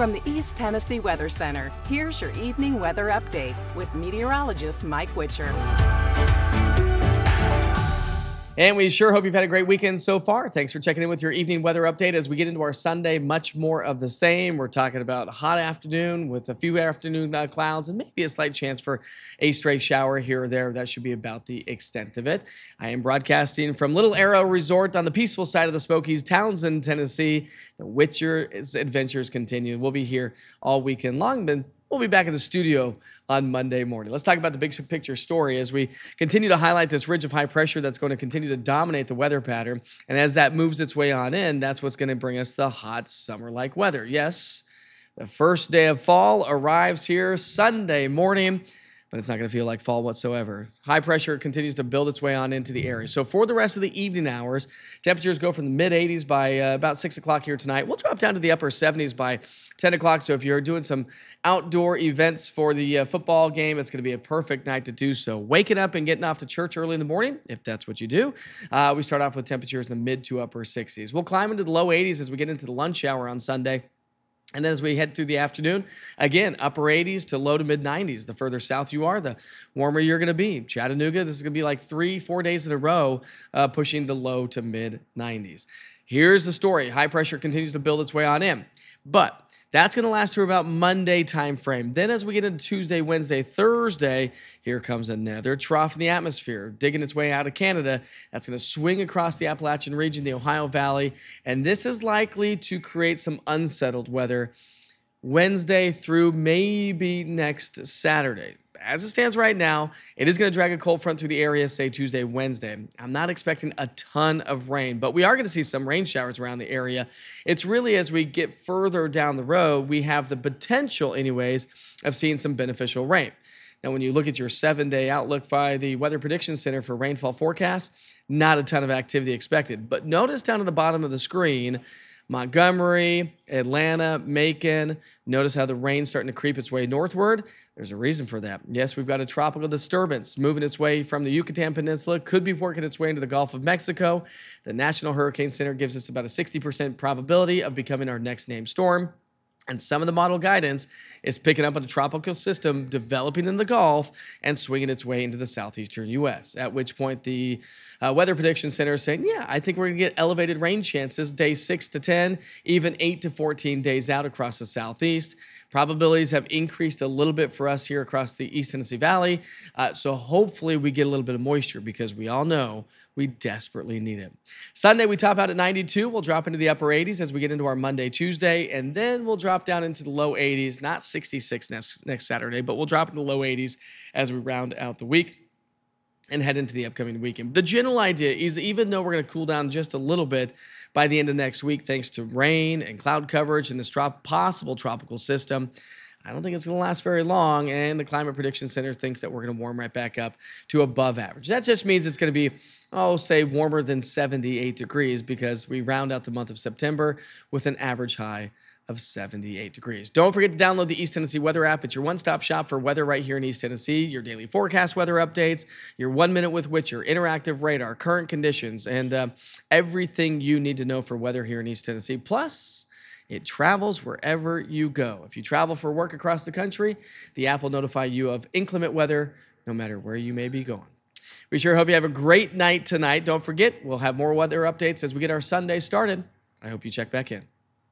From the East Tennessee Weather Center, here's your evening weather update with meteorologist Mike Witcher. And we sure hope you've had a great weekend so far. Thanks for checking in with your evening weather update. As we get into our Sunday, much more of the same. We're talking about a hot afternoon with a few afternoon clouds and maybe a slight chance for a stray shower here or there. That should be about the extent of it. I am broadcasting from Little Arrow Resort on the peaceful side of the Smokies, Townsend, Tennessee. The Witcher's adventures continue. We'll be here all weekend long, but we'll be back in the studio on Monday morning. Let's talk about the big picture story as we continue to highlight this ridge of high pressure that's going to continue to dominate the weather pattern. And as that moves its way on in, that's what's going to bring us the hot summer-like weather. Yes, the first day of fall arrives here Sunday morning, but it's not going to feel like fall whatsoever. High pressure continues to build its way on into the area. So for the rest of the evening hours, temperatures go from the mid-80s by about 6 o'clock here tonight. We'll drop down to the upper 70s by 10 o'clock. So if you're doing some outdoor events for the football game, it's going to be a perfect night to do so. Waking up and getting off to church early in the morning, if that's what you do, we start off with temperatures in the mid to upper 60s. We'll climb into the low 80s as we get into the lunch hour on Sunday. And then as we head through the afternoon, again, upper 80s to low to mid 90s. The further south you are, the warmer you're going to be. Chattanooga, this is going to be like 3-4 days in a row, pushing the low to mid 90s. Here's the story. High pressure continues to build its way on in. But that's going to last through about Monday time frame. Then as we get into Tuesday, Wednesday, Thursday, here comes another trough in the atmosphere, digging its way out of Canada. That's going to swing across the Appalachian region, the Ohio Valley, and this is likely to create some unsettled weather Wednesday through maybe next Saturday. As it stands right now, it is going to drag a cold front through the area, say Tuesday, Wednesday. I'm not expecting a ton of rain, but we are going to see some rain showers around the area. It's really as we get further down the road, we have the potential, anyways, of seeing some beneficial rain. Now, when you look at your 7-day outlook by the Weather Prediction Center for rainfall forecast, not a ton of activity expected. But notice down at the bottom of the screen, Montgomery, Atlanta, Macon. Notice how the rain's starting to creep its way northward. There's a reason for that. Yes, we've got a tropical disturbance moving its way from the Yucatan Peninsula, could be working its way into the Gulf of Mexico. The National Hurricane Center gives us about a 60% probability of becoming our next named storm. And some of the model guidance is picking up on a tropical system developing in the Gulf and swinging its way into the southeastern U.S., at which point the Weather Prediction Center is saying, yeah, I think we're going to get elevated rain chances days 6 to 10, even 8 to 14 days out across the southeast. Probabilities have increased a little bit for us here across the East Tennessee Valley. So hopefully we get a little bit of moisture because we all know we desperately need it. Sunday, we top out at 92. We'll drop into the upper 80s as we get into our Monday, Tuesday, and then we'll drop down into the low 80s, not 66 next Saturday, but we'll drop into the low 80s as we round out the week and head into the upcoming weekend. The general idea is even though we're going to cool down just a little bit by the end of next week, thanks to rain and cloud coverage and this possible tropical system, I don't think it's going to last very long, and the Climate Prediction Center thinks that we're going to warm right back up to above average. That just means it's going to be, say warmer than 78 degrees because we round out the month of September with an average high of 78 degrees. Don't forget to download the East Tennessee Weather app. It's your one-stop shop for weather right here in East Tennessee, your daily forecast weather updates, your 1 Minute with Witcher, interactive radar, current conditions, and everything you need to know for weather here in East Tennessee. Plus, it travels wherever you go. If you travel for work across the country, the app will notify you of inclement weather no matter where you may be going. We sure hope you have a great night tonight. Don't forget, we'll have more weather updates as we get our Sunday started. I hope you check back in.